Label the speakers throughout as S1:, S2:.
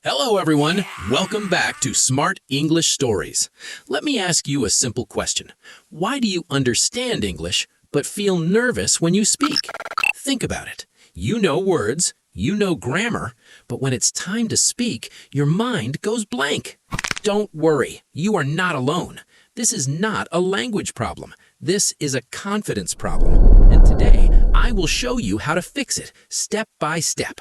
S1: Hello everyone, welcome back to Smart English Stories. Let me ask you a simple question. Why do you understand English but feel nervous when you speak? Think about it. You know words, you know grammar, but when it's time to speak, your mind goes blank. Don't worry, you are not alone. This is not a language problem. This is a confidence problem. And today, I will show you how to fix it step by step.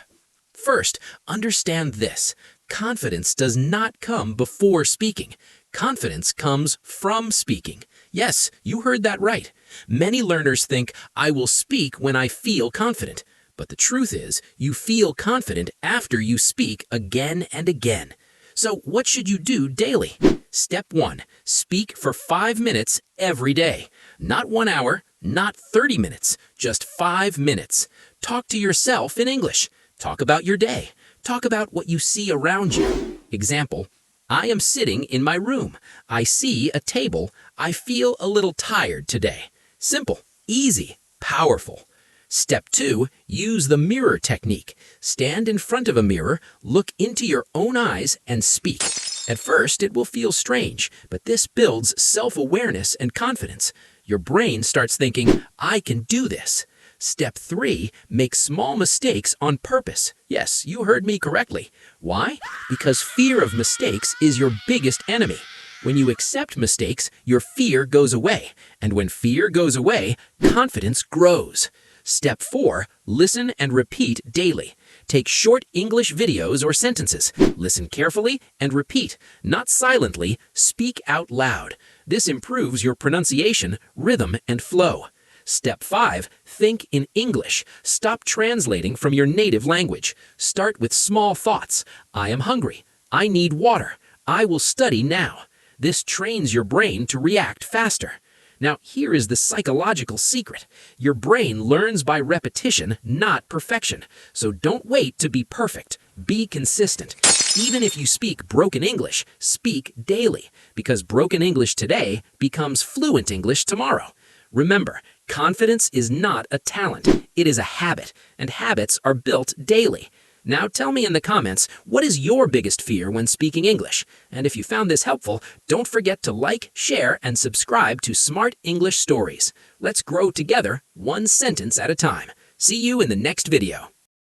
S1: First, understand this. Confidence does not come before speaking. Confidence comes from speaking. Yes, you heard that right. Many learners think, I will speak when I feel confident. But the truth is, you feel confident after you speak again and again. So what should you do daily? Step 1. Speak for 5 minutes every day. Not 1 hour, not 30 minutes, just 5 minutes. Talk to yourself in English. Talk about your day. Talk about what you see around you. Example, I am sitting in my room. I see a table. I feel a little tired today. Simple, easy, powerful. Step 2, use the mirror technique. Stand in front of a mirror, look into your own eyes, and speak. At first, it will feel strange, but this builds self-awareness and confidence. Your brain starts thinking, I can do this. Step 3, make small mistakes on purpose. Yes, you heard me correctly. Why? Because fear of mistakes is your biggest enemy. When you accept mistakes, your fear goes away. And when fear goes away, confidence grows. Step 4, listen and repeat daily. Take short English videos or sentences. Listen carefully and repeat. Not silently, speak out loud. This improves your pronunciation, rhythm, and flow. Step 5, think in English. Stop translating from your native language. Start with small thoughts. I am hungry. I need water. I will study now. This trains your brain to react faster. Now, here is the psychological secret. Your brain learns by repetition, not perfection. So don't wait to be perfect. Be consistent. Even if you speak broken English, speak daily, because broken English today becomes fluent English tomorrow. Remember, confidence is not a talent, it is a habit, and habits are built daily. Now tell me in the comments, what is your biggest fear when speaking English? And if you found this helpful, don't forget to like, share, and subscribe to Smart English Stories. Let's grow together, one sentence at a time. See you in the next video.